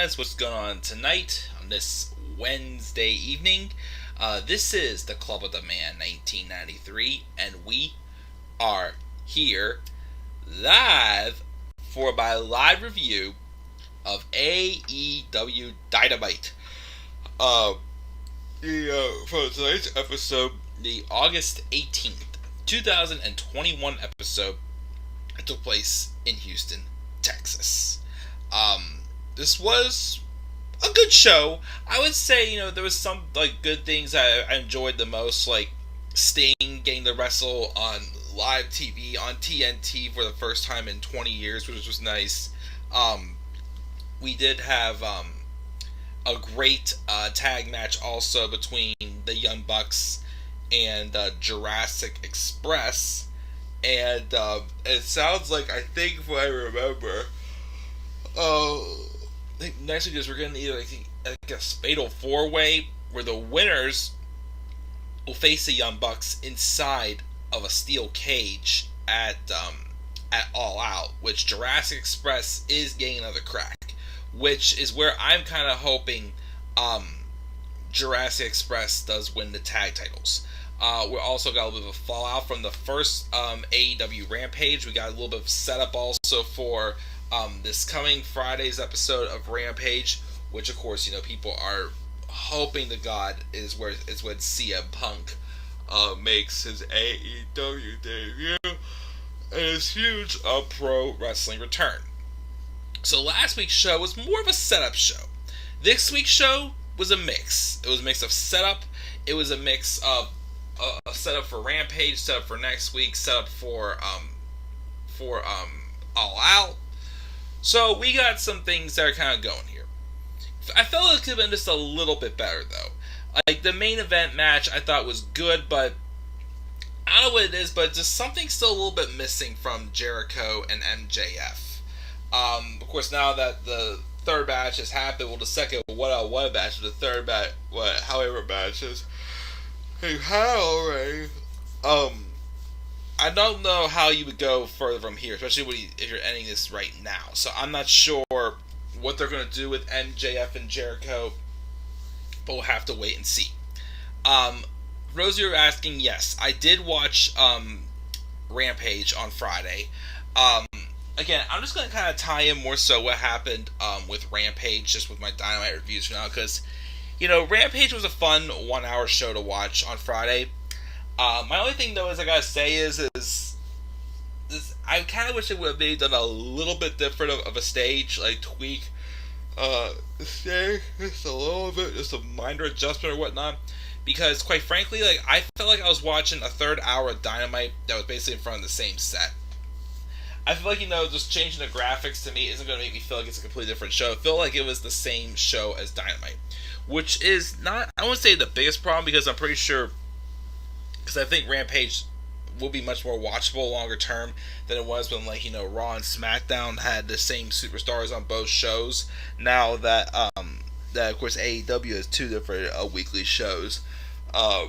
guys, what's going on tonight on this Wednesday evening? This is the Club of the Man 1993, and we are here live for my live review of AEW Dynamite. For tonight's episode, the August 18th, 2021 episode, it took place in Houston, Texas. This was a good show. I would say, there was some good things I enjoyed the most, like Sting getting to wrestle on live TV on TNT for the first time in 20 years, which was nice. We did have a great tag match also between the Young Bucks and Jurassic Express. And it sounds like, I think if I remember, I think next week we're going to either a fatal 4-way where the winners will face the Young Bucks inside of a steel cage at All Out, which Jurassic Express is getting another crack, which is where I'm kind of hoping Jurassic Express does win the tag titles. We also got a little bit of a fallout from the first AEW Rampage. We got a little bit of setup also for this coming Friday's episode of Rampage, which of course people are hoping to God is when CM Punk makes his AEW debut and his huge pro wrestling return. So last week's show was more of a setup show. This week's show was a mix. It was a mix of setup. It was a mix of a setup for Rampage, setup for next week, setup for All Out. So we got some things that are kind of going here. I felt it could have been just a little bit better though. Like the main event match, I thought was good, but I don't know what it is, but just something still a little bit missing from Jericho and MJF. Of course, now that the third match has happened, well, the second what match, the third match, however matches. Hey, hi already. I don't know how you would go further from here, especially if you're ending this right now. So I'm not sure what they're going to do with MJF and Jericho, but we'll have to wait and see. Rosie, you're asking, yes, I did watch Rampage on Friday. Again, I'm just going to kind of tie in more so what happened with Rampage, just with my Dynamite reviews for now, because Rampage was a fun 1-hour show to watch on Friday. My only thing, though, is I gotta say is I kind of wish it would have maybe done a little bit different of a stage, like tweak the stage just a little bit, just a minor adjustment or whatnot. Because, quite frankly, I felt like I was watching a third hour of Dynamite that was basically in front of the same set. I feel like, just changing the graphics to me isn't going to make me feel like it's a completely different show. It felt like it was the same show as Dynamite. Which is not, I wouldn't say the biggest problem, because I'm pretty sure, because I think Rampage will be much more watchable longer term than it was when, Raw and SmackDown had the same superstars on both shows. Now that, of course, AEW has two different weekly shows. I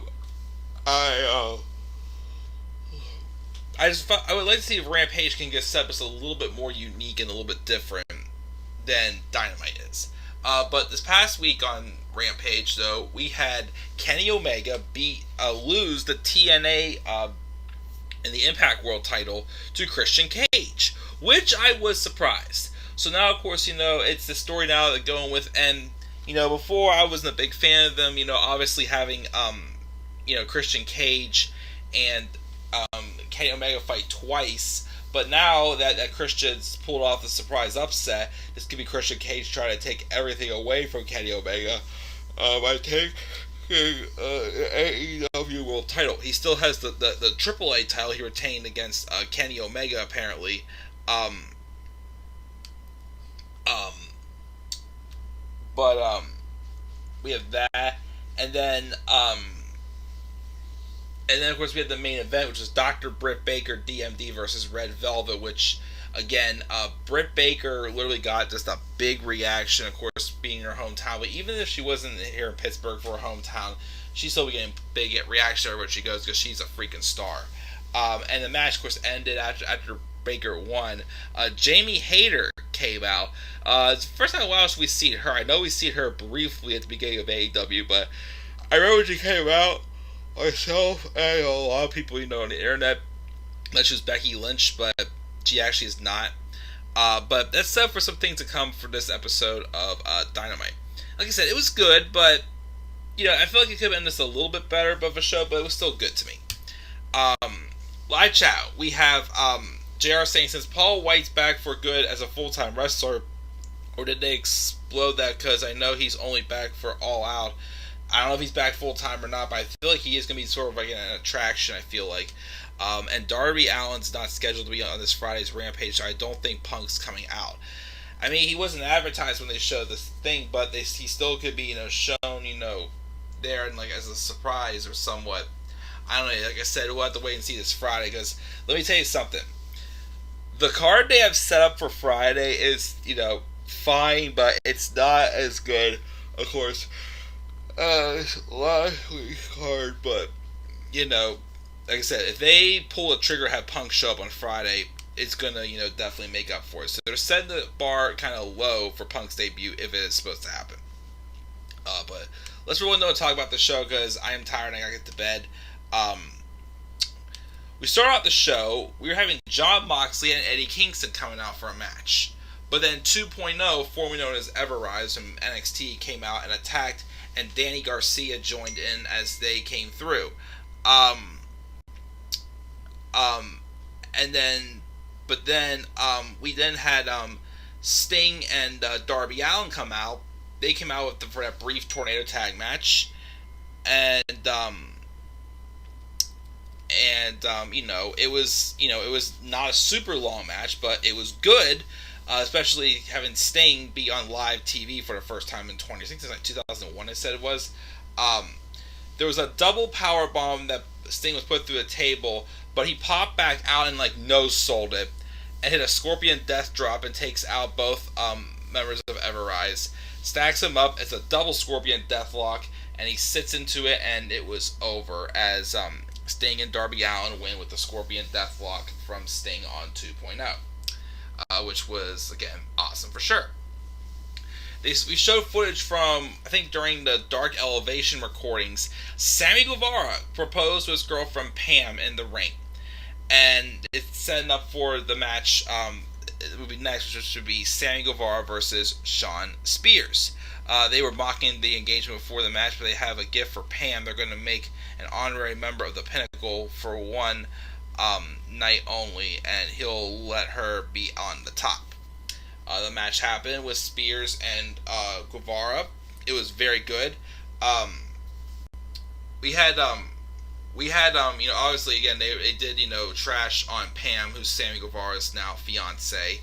would like to see if Rampage can get set up as a little bit more unique and a little bit different than Dynamite is. But this past week on Rampage, though, we had Kenny Omega lose the TNA and the Impact World title to Christian Cage, which I was surprised. So now, of course, it's the story now that they're going with, and before I wasn't a big fan of them. Obviously having Christian Cage and Kenny Omega fight twice. But now that Christian's pulled off the surprise upset, this could be Christian Cage trying to take everything away from Kenny Omega by taking AEW World title. He still has the AAA title he retained against Kenny Omega, apparently. But we have that, and then of course we had the main event, which was Dr. Britt Baker DMD versus Red Velvet, which again, Britt Baker literally got just a big reaction, of course, being in her hometown. But even if she wasn't here in Pittsburgh for her hometown, she's still getting big reaction everywhere she goes because she's a freaking star. And the match, of course, ended after Baker won. Jamie Hayter came out. It's the first time in a while we've seen her. I know we've seen her briefly at the beginning of AEW, but I remember when she came out, myself and a lot of people on the internet, that she was Becky Lynch, but she actually is not. But that's set for some things to come for this episode of Dynamite. Like I said, it was good, but I feel like it could have been just a little bit better of a show, but it was still good to me. Live chat. We have JR saying, since Paul White's back for good as a full-time wrestler, or did they explode that because I know he's only back for All Out. I don't know if he's back full-time or not, but I feel like he is going to be sort of like an attraction, I feel like. And Darby Allin's not scheduled to be on this Friday's Rampage, so I don't think Punk's coming out. I mean, he wasn't advertised when they showed this thing, but he still could be, shown, there and like as a surprise or somewhat. I don't know. Like I said, we'll have to wait and see this Friday, because let me tell you something. The card they have set up for Friday is, fine, but it's not as good, of course, as last week's card. But like I said, if they pull the trigger, have Punk show up on Friday, it's gonna, definitely make up for it. So they're setting the bar kind of low for Punk's debut if it is supposed to happen. But let's really talk about the show, because I am tired and I gotta get to bed. We start out the show. We were having Jon Moxley and Eddie Kingston coming out for a match. But then 2.0, formerly known as Everrise from NXT, came out and attacked, and Danny Garcia joined in as they came through. We then had Sting and Darby Allin come out. They came out for that brief tornado tag match, and it was not a super long match, but it was good, especially having Sting be on live TV for the first time in 20. I think it's like 2001. It said it was. There was a double power bomb that Sting was put through the table, but he popped back out and no-sold it, and hit a Scorpion Death Drop and takes out both members of Everrise. Stacks him up. It's a double Scorpion Deathlock, and he sits into it, and it was over as Sting and Darby Allin win with the Scorpion Deathlock from Sting on 2.0, which was, again, awesome for sure. We showed footage from, I think during the Dark Elevation recordings, Sammy Guevara proposed to his girlfriend Pam in the ring. And it's setting up for the match, it would be next, which should be Sammy Guevara versus Shawn Spears. They were mocking the engagement before the match, but they have a gift for Pam. They're going to make an honorary member of the Pinnacle for one night only, and he'll let her be on the top. The match happened with Spears and Guevara. It was very good. We had obviously again they did trash on Pam, who's Sammy Guevara's now fiance.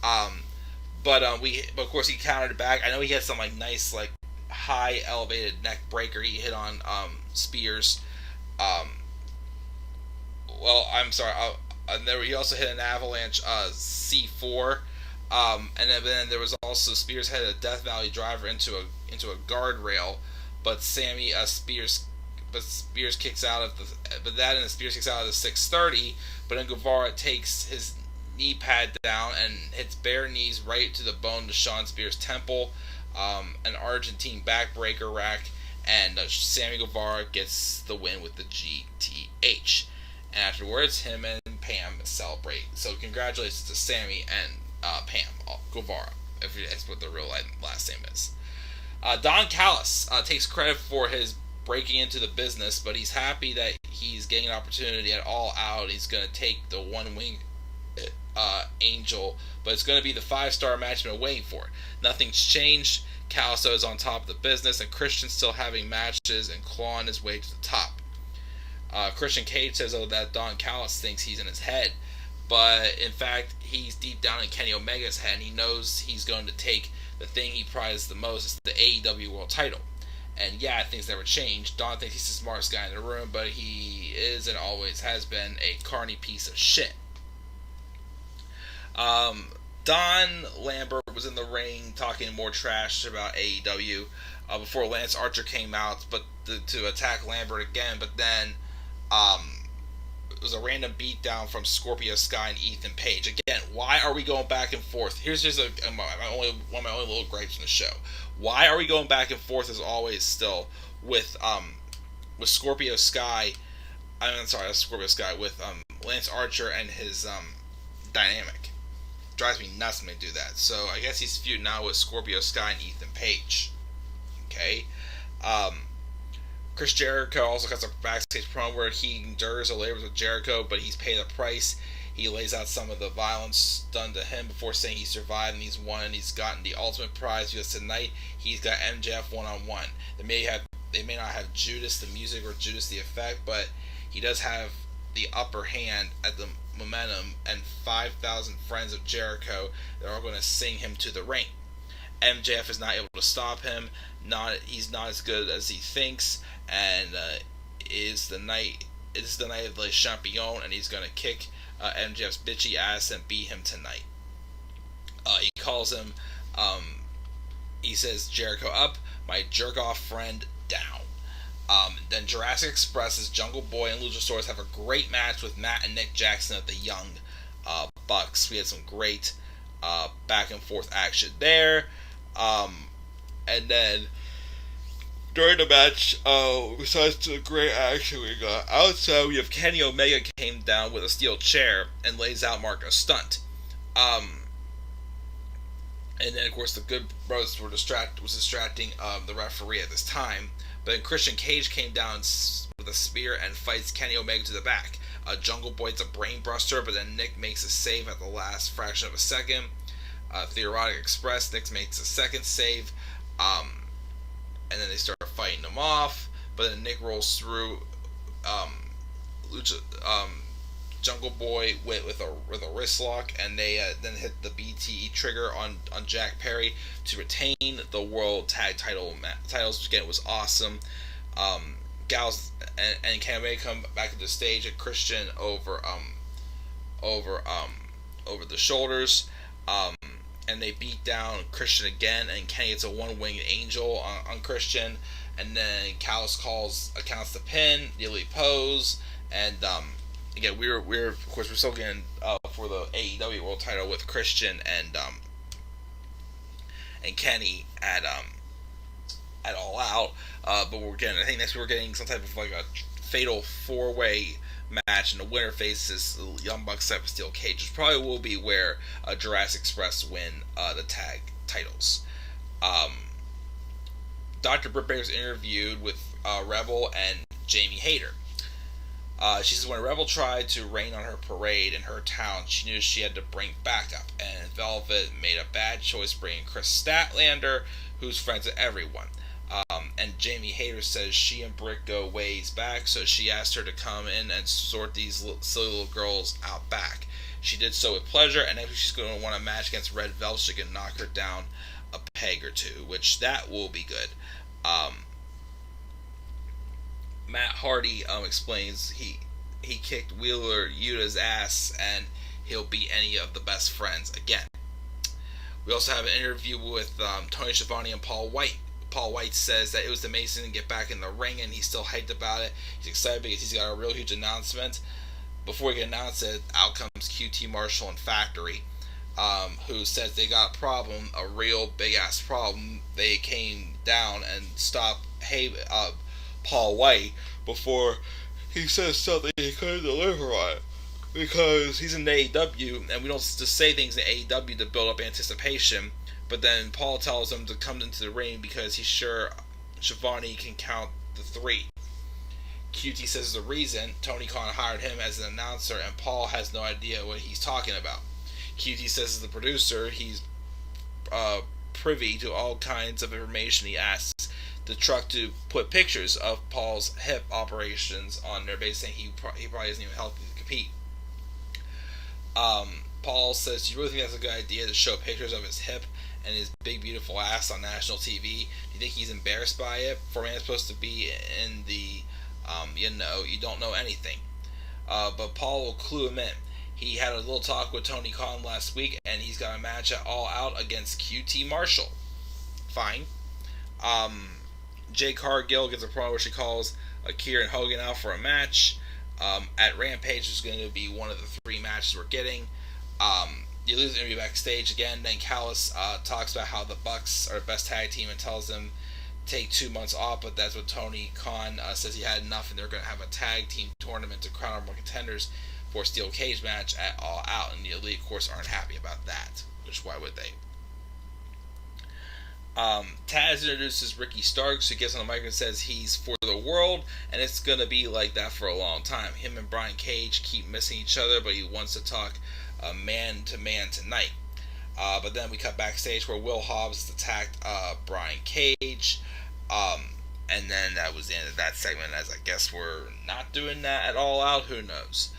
But of course he countered back. I know he had some nice high elevated neck breaker he hit on Spears. He also hit an avalanche C4. And then there was also Spears had a Death Valley driver into a guardrail, but Spears kicks out of Spears kicks out of the 630, but then Guevara takes his knee pad down and hits bare knees right to the bone to Shawn Spears' temple, an Argentine backbreaker rack, and Sammy Guevara gets the win with the GTH. And afterwards, him and Pam celebrate. So congratulations to Sammy and Pam Guevara, if that's what the real last name is. Don Callis takes credit for his breaking into the business, but he's happy that he's getting an opportunity at All Out. He's going to take the one-wing Angel, but it's going to be the 5-star match he's been waiting for. Nothing's changed. Callis is on top of the business, and Christian's still having matches and clawing his way to the top. Christian Cage says that Don Callis thinks he's in his head, but in fact he's deep down in Kenny Omega's head, and he knows he's going to take the thing he prizes the most, is the AEW World Title. And yeah, things never change. Don thinks he's the smartest guy in the room, but he is and always has been a carny piece of shit. Don Lambert was in the ring talking more trash about AEW before Lance Archer came out, but to attack Lambert again. But then it was a random beatdown from Scorpio Sky and Ethan Page. Again, Why are we going back and forth? Here's just one of my only little gripes in the show. Why are we going back and forth as always still with Scorpio Sky? I'm sorry, that's Scorpio Sky with Lance Archer and his dynamic. Drives me nuts when they do that. So I guess he's feuding now with Scorpio Sky and Ethan Page. Okay. Chris Jericho also has a backstage promo where he endures a labors with Jericho, but he's paid a price. He lays out some of the violence done to him before saying he survived and he's won and he's gotten the ultimate prize because tonight he's got MJF one-on-one. They may not have Judas the music or Judas the effect, but he does have the upper hand at the momentum and 5,000 friends of Jericho that are going to sing him to the ring. MJF is not able to stop him. He's not as good as he thinks, and is the night of Le Champion, and he's going to kick MJF's bitchy ass and beat him tonight. He calls him, he says, Jericho up, my jerk-off friend down. Then Jurassic Express's Jungle Boy and Luchasaurus have a great match with Matt and Nick Jackson of the Young Bucks. We had some great back and forth action there. And then during the match, besides the great action we got outside, we have Kenny Omega came down with a steel chair and lays out Marco's stunt. And then of course the Good Brothers was distracting the referee at this time. But then Christian Cage came down with a spear and fights Kenny Omega to the back. Jungle Boy's a brainbuster, but then Nick makes a save at the last fraction of a second. Theoretic Express, Nick makes a second save. And then they start fighting them off. But then Nick rolls through Jungle Boy with a wrist lock, and they then hit the BTE trigger on Jack Perry to retain the World Tag titles, which again was awesome. Gals and Kenny Omega come back to the stage, and Christian over the shoulders, and they beat down Christian again, and Kenny gets a one-winged angel on Christian, and then Callis counts the pin, the elite pose, and again, we're still getting for the AEW World Title with Christian and Kenny at All Out, but I think next we're getting some type of like a fatal 4-way match, and the winner faces the Young Bucks type of steel cage, which probably will be where Jurassic Express win the tag titles. Dr. Britt Baker's interviewed with Rebel and Jamie Hayter. She says when Rebel tried to rain on her parade in her town, she knew she had to bring backup, and Velvet made a bad choice bringing Chris Statlander, who's friends with everyone. And Jamie Hayter says she and Britt go ways back, so she asked her to come in and sort these silly little girls out back. She did so with pleasure, and next week she's going to want a match against Red Velvet. She can knock her down a peg or two, which that will be good. Matt Hardy explains he kicked Wheeler Yuta's ass and he'll beat any of the best friends again. We also have an interview with Tony Schiavone and Paul White. Paul White says that it was amazing to get back in the ring and he's still hyped about it. He's excited because he's got a real huge announcement. Before we can announce it, out comes QT Marshall and Factory, who says they got a problem, a real big ass problem. They came down and stopped Paul White before he says something he couldn't deliver on, because he's in the AEW and we don't just say things in AEW to build up anticipation. But then Paul tells him to come into the ring because he's sure Schiavone can count the 3. QT says the reason Tony Khan hired him as an announcer, and Paul has no idea what he's talking about. QT says as the producer, he's privy to all kinds of information. He asks the truck to put pictures of Paul's hip operations on there, basically saying he probably isn't even healthy to compete. Paul says, do you really think that's a good idea to show pictures of his hip and his big beautiful ass on national TV? Do you think he's embarrassed by it? For a man supposed to be in the, you don't know anything. But Paul will clue him in. He had a little talk with Tony Khan last week, and he's got a match at All Out against QT Marshall. Fine. Jay Cargill gives a promo where she calls Akira and Hogan out for a match. At Rampage is going to be one of the 3 matches we're getting. You lose the interview backstage again. Then Callis talks about how the Bucks are the best tag team and tells them take 2 months off, but that's what Tony Khan says he had enough, and they're going to have a tag team tournament to crown more contenders for a steel cage match at All Out, and the Elite, of course, aren't happy about that, which why would they? Taz introduces Ricky Starks, who gets on the mic and says he's for the world, and it's going to be like that for a long time. Him and Brian Cage keep missing each other, but he wants to talk man to man tonight. But then we cut backstage where Will Hobbs attacked Brian Cage. And then that was the end of that segment, as I guess we're not doing that at All Out. Who knows?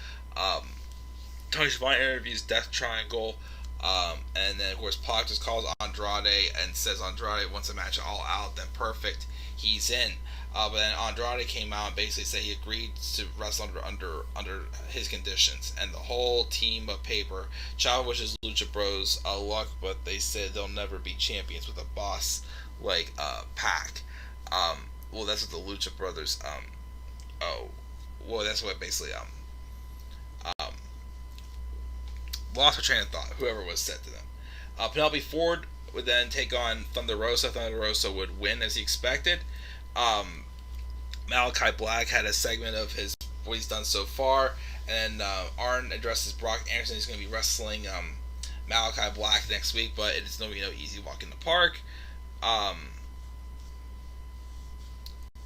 Tony Schiavone interviews Death Triangle. And then, of course, Pac just calls Andrade and says Andrade wants a match All Out, then perfect, he's in. But then Andrade came out and basically said he agreed to wrestle under his conditions. And the whole team of paper, Chavo wishes Lucha Bros luck, but they said they'll never be champions with a boss like Pac. Well, that's what the Lucha Brothers, that's what basically, lost her train of thought, whoever was said to them. Penelope Ford would then take on Thunder Rosa. Thunder Rosa would win as he expected. Malachi Black had a segment of what he's done so far, and Arn addresses Brock Anderson. He's going to be wrestling Malachi Black next week, but it's going to be no easy walk in the park.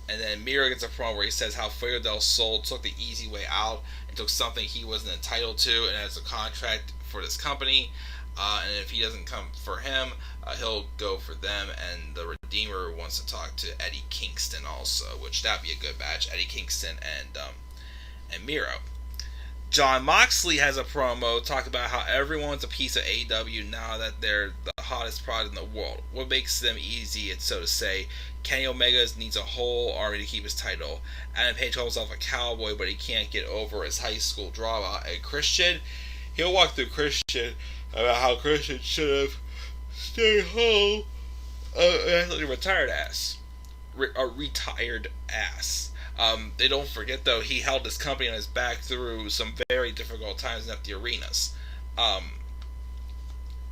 And then Miro gets a promo where he says how Fuego del Sol took the easy way out and took something he wasn't entitled to and has a contract for this company. And if he doesn't come for him, he'll go for them. And the Redeemer wants to talk to Eddie Kingston also, which that'd be a good match. Eddie Kingston and Miro. John Moxley has a promo talking about how everyone's a piece of AEW now that they're the hottest product in the world. What makes them easy, it's so to say. Kenny Omega needs a whole army to keep his title. Adam Page calls himself a cowboy, but he can't get over his high school drama. And Christian, he'll walk through Christian about how Christian should have stayed home. A retired ass. A retired ass. They don't forget, though, he held his company on his back through some very difficult times in empty arenas.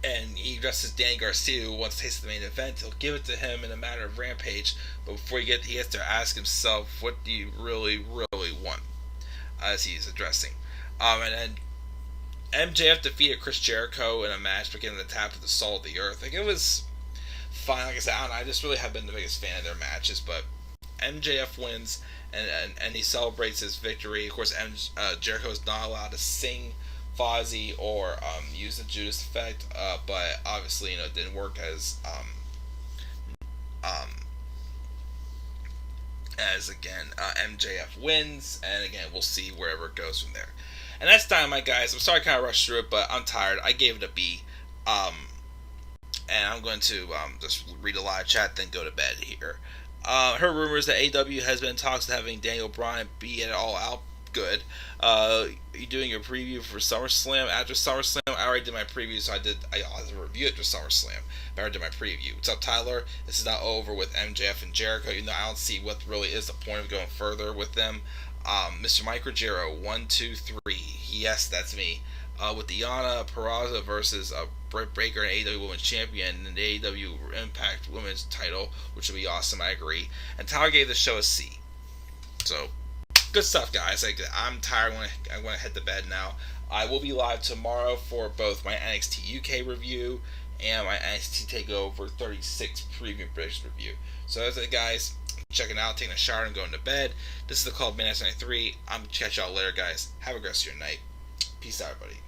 And he addresses Danny Garcia, who wants to taste the main event. He'll give it to him in a matter of Rampage, but before he has to ask himself, what do you really, really want? As he's addressing. And then MJF defeated Chris Jericho in a match, beginning the tap of the Salt of the Earth. Like, it was fine. Like I said, I just really have been the biggest fan of their matches, but MJF wins, and he celebrates his victory. Of course, Jericho is not allowed to sing Fozzy or use the Judas effect, but obviously, it didn't work as again, MJF wins, and again, we'll see wherever it goes from there. And that's Dynamite, guys. I'm sorry I kind of rushed through it, but I'm tired. I gave it a B. And I'm going to just read a live chat, then go to bed here. Heard rumors that AEW has been in talks of having Daniel Bryan be at All Out. Good. You doing your preview for SummerSlam after SummerSlam? I already did my preview, so I'll have a review after SummerSlam. But I already did my preview. What's up, Tyler? This is not over with MJF and Jericho. I don't see what really is the point of going further with them. Mr. Mike Ruggiero, 1, 2, 3. Yes, that's me. With Deonna Purrazzo versus Britt Baker, an AEW Women's Champion, and the AEW Impact Women's title, which would be awesome. I agree. And Tyler gave the show a C. So, good stuff, guys. I'm tired. I want to head to bed now. I will be live tomorrow for both my NXT UK review and my NXT TakeOver 36 preview prediction review. So that's it, guys. Checking out, taking a shower, and going to bed. This is the Club Minutes 93. I'm going to catch y'all later, guys. Have a great rest of your night. Peace out, everybody.